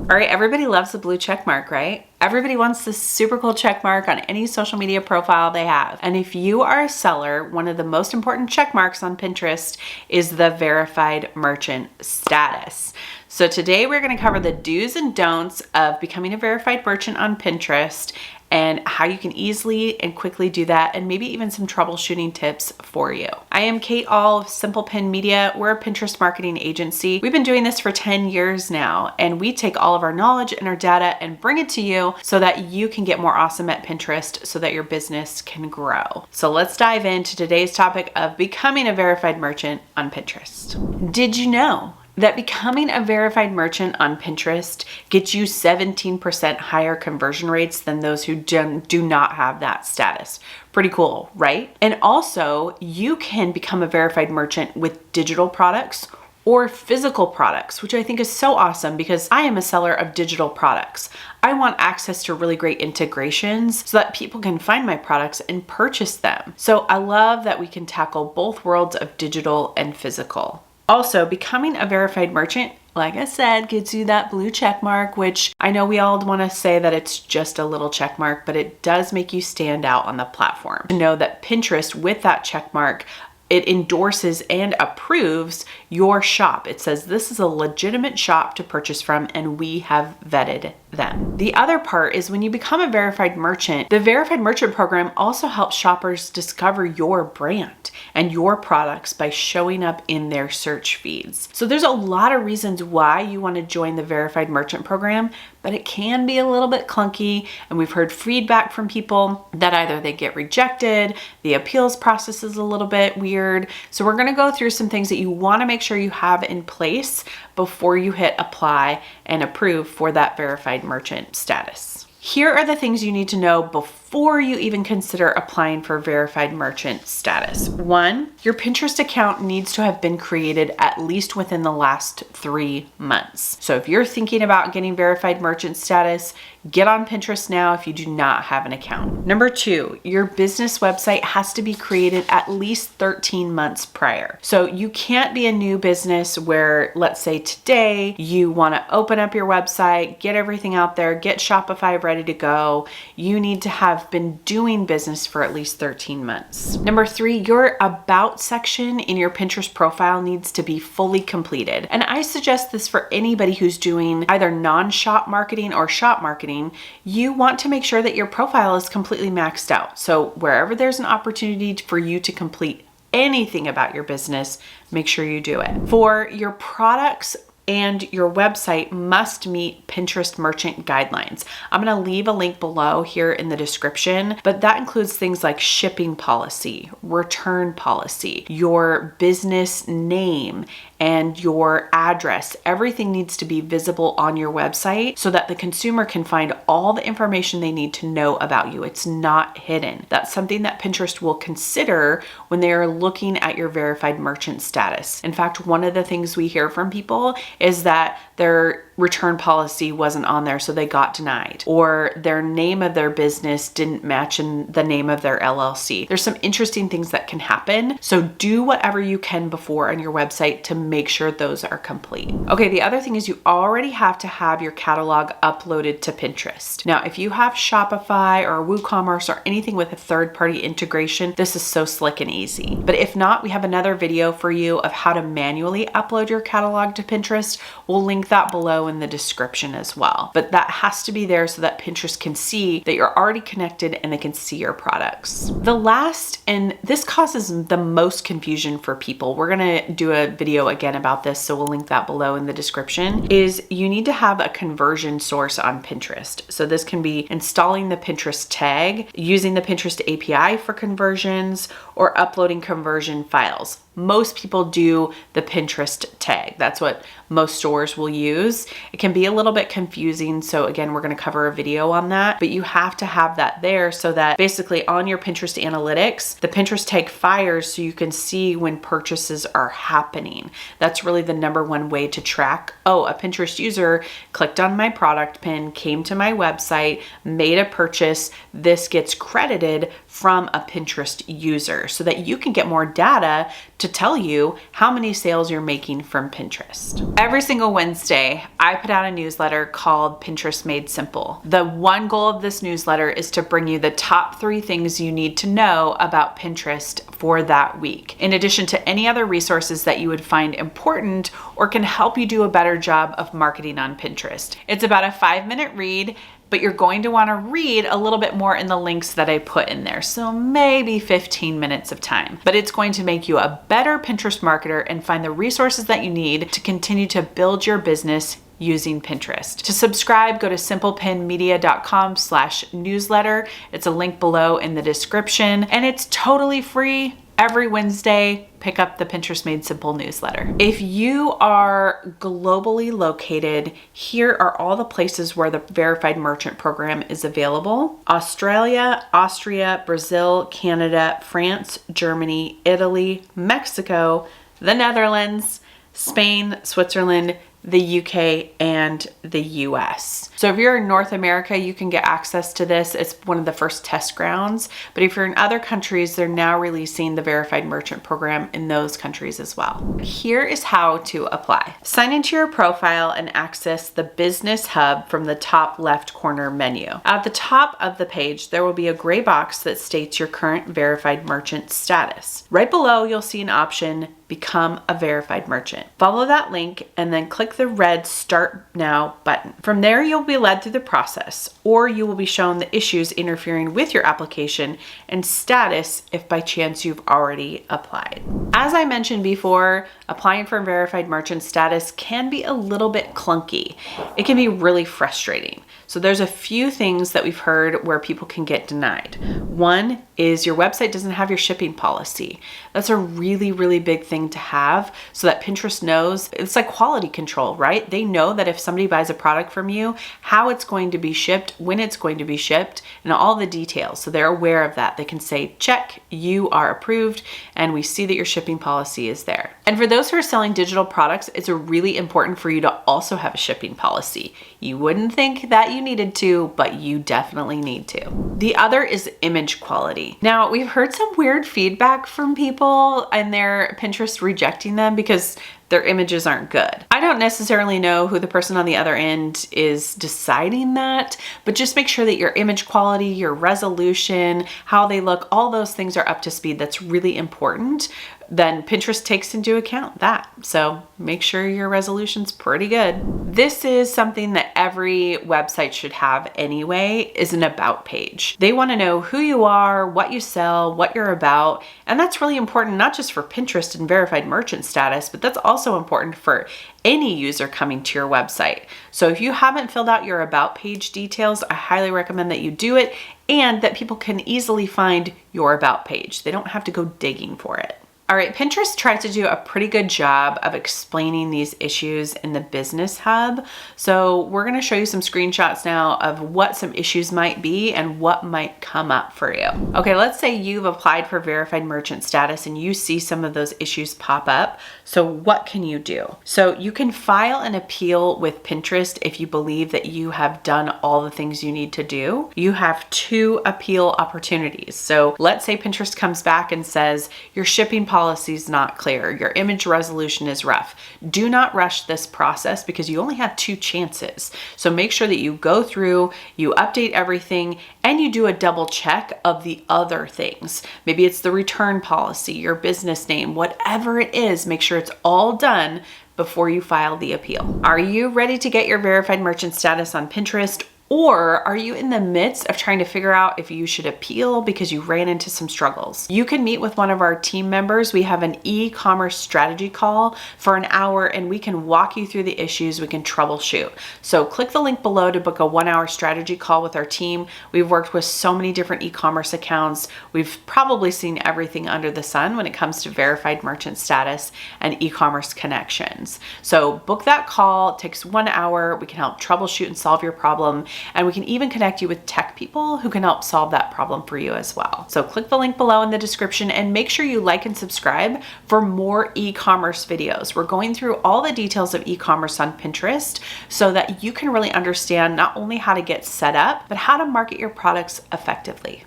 All right, everybody loves the blue check mark, right? Everybody wants this super cool check mark on any social media profile they have. And if you are a seller, one of the most important check marks on Pinterest is the verified merchant status. So today we're going to cover the do's and don'ts of becoming a verified merchant on Pinterest and how you can easily and quickly do that, and maybe even some troubleshooting tips for you. I am Kate All of Simple Pin Media. We're a Pinterest marketing agency. We've been doing this for 10 years now, and we take all of our knowledge and our data and bring it to you so that you can get more awesome at Pinterest so that your business can grow. So let's dive into today's topic of becoming a verified merchant on Pinterest. Did you know that becoming a verified merchant on Pinterest gets you 17% higher conversion rates than those who do not have that status? Pretty cool, right? And also, you can become a verified merchant with digital products or physical products, which I think is so awesome because I am a seller of digital products. I want access to really great integrations so that people can find my products and purchase them. So I love that we can tackle both worlds of digital and physical. Also, becoming a verified merchant, like I said, gets you that blue check mark, which I know we all want to say that it's just a little check mark, but it does make you stand out on the platform. To know that Pinterest, with that check mark, it endorses and approves your shop. It says this is a legitimate shop to purchase from, and we have vetted them. The other part is when you become a verified merchant, the verified merchant program also helps shoppers discover your brand and your products by showing up in their search feeds. So there's a lot of reasons why you want to join the verified merchant program, but it can be a little bit clunky. And we've heard feedback from people that either they get rejected, the appeals process is a little bit weird. So we're going to go through some things that you want to make sure you have in place before you hit apply and approve for that verified merchant status. Here are the things you need to know before you even consider applying for verified merchant status. 1, your Pinterest account needs to have been created at least within the last 3 months. So if you're thinking about getting verified merchant status, get on Pinterest now if you do not have an account. Number 2, your business website has to be created at least 13 months prior. So you can't be a new business where, let's say today, you want to open up your website, get everything out there, get Shopify ready to go. You need to have been doing business for at least 13 months. Number 3, your about section in your Pinterest profile needs to be fully completed. And I suggest this for anybody who's doing either non-shop marketing or shop marketing. You want to make sure that your profile is completely maxed out. So wherever there's an opportunity for you to complete anything about your business, make sure you do it. For your products and your website must meet Pinterest merchant guidelines. I'm going to leave a link below here in the description, but that includes things like shipping policy, return policy, your business name, and your address. Everything needs to be visible on your website so that the consumer can find all the information they need to know about you. It's not hidden. That's something that Pinterest will consider when they are looking at your verified merchant status. In fact, one of the things we hear from people is that their return policy wasn't on there, so they got denied, or their name of their business didn't match in the name of their LLC. There's some interesting things that can happen. So do whatever you can before on your website to make sure those are complete. Okay, the other thing is you already have to have your catalog uploaded to Pinterest. Now, if you have Shopify or WooCommerce or anything with a third-party integration, this is so slick and easy. But if not, we have another video for you of how to manually upload your catalog to Pinterest. We'll link that below in the description as well. But that has to be there so that Pinterest can see that you're already connected and they can see your products. The last, and this causes the most confusion for people, we're gonna do a video again about this, so we'll link that below in the description, is you need to have a conversion source on Pinterest. So this can be installing the Pinterest tag, using the Pinterest API for conversions, or uploading conversion files. Most people do the Pinterest tag. That's what most stores will use. It can be a little bit confusing. So again, we're going to cover a video on that, but you have to have that there so that basically on your Pinterest analytics, the Pinterest tag fires so you can see when purchases are happening. That's really the number one way to track, oh, a Pinterest user clicked on my product pin, came to my website, made a purchase. This gets credited from a Pinterest user so that you can get more data to tell you how many sales you're making from Pinterest. Every single Wednesday, I put out a newsletter called Pinterest Made Simple. The one goal of this newsletter is to bring you the top 3 things you need to know about Pinterest for that week, in addition to any other resources that you would find important or can help you do a better job of marketing on Pinterest. It's about a 5-minute read, but you're going to want to read a little bit more in the links that I put in there. So maybe 15 minutes of time, but it's going to make you a better Pinterest marketer and find the resources that you need to continue to build your business using Pinterest. To subscribe, go to simplepinmedia.com/newsletter. It's a link below in the description, and it's totally free. Every Wednesday, pick up the Pinterest Made Simple newsletter. If you are globally located, here are all the places where the Verified Merchant Program is available: Australia, Austria, Brazil, Canada, France, Germany, Italy, Mexico, the Netherlands, Spain, Switzerland, the UK, and the US. So if you're in North America, you can get access to this. It's one of the first test grounds. But if you're in other countries, they're now releasing the Verified Merchant Program in those countries as well. Here is how to apply. Sign into your profile and access the Business Hub from the top left corner menu. At the top of the page, there will be a gray box that states your current Verified Merchant status. Right below, you'll see an option, Become a Verified Merchant. Follow that link and then click the red Start Now button. From there, you'll be led through the process, or you will be shown the issues interfering with your application and status if by chance you've already applied. As I mentioned before, applying for Verified Merchant status can be a little bit clunky. It can be really frustrating. So there's a few things that we've heard where people can get denied. One is your website doesn't have your shipping policy. That's a really, really big thing to have so that Pinterest knows. It's like quality control, right? They know that if somebody buys a product from you, how it's going to be shipped, when it's going to be shipped, and all the details. So they're aware of that. They can say, check, you are approved, and we see that your shipping policy is there. And for those who are selling digital products, it's really important for you to also have a shipping policy. You wouldn't think that you needed to, but you definitely need to. The other is image quality. Now, we've heard some weird feedback from people and their Pinterest rejecting them because their images aren't good. I don't necessarily know who the person on the other end is deciding that, but just make sure that your image quality, your resolution, how they look, all those things are up to speed. That's really important. Then Pinterest takes into account that. So make sure your resolution's pretty good. This is something that every website should have anyway, is an about page. They want to know who you are, what you sell, what you're about. And that's really important, not just for Pinterest and Verified Merchant status, but that's also important for any user coming to your website. So if you haven't filled out your about page details, I highly recommend that you do it and that people can easily find your about page. They don't have to go digging for it. All right, Pinterest tries to do a pretty good job of explaining these issues in the Business Hub. So we're gonna show you some screenshots now of what some issues might be and what might come up for you. Okay, let's say you've applied for Verified Merchant status and you see some of those issues pop up. So what can you do? So you can file an appeal with Pinterest if you believe that you have done all the things you need to do. You have 2 appeal opportunities. So let's say Pinterest comes back and says, your shipping policy is not clear, your image resolution is rough. Do not rush this process because you only have 2 chances. So make sure that you go through, you update everything, and you do a double check of the other things. Maybe it's the return policy, your business name, whatever it is, make sure it's all done before you file the appeal. Are you ready to get your Verified Merchant status on Pinterest? Or are you in the midst of trying to figure out if you should appeal because you ran into some struggles? You can meet with one of our team members. We have an e-commerce strategy call for an hour and we can walk you through the issues, we can troubleshoot. So click the link below to book a 1-hour strategy call with our team. We've worked with so many different e-commerce accounts. We've probably seen everything under the sun when it comes to Verified Merchant status and e-commerce connections. So book that call, it takes 1 hour. We can help troubleshoot and solve your problem. And we can even connect you with tech people who can help solve that problem for you as well. So click the link below in the description and make sure you like and subscribe for more e-commerce videos. We're going through all the details of e-commerce on Pinterest so that you can really understand not only how to get set up, but how to market your products effectively.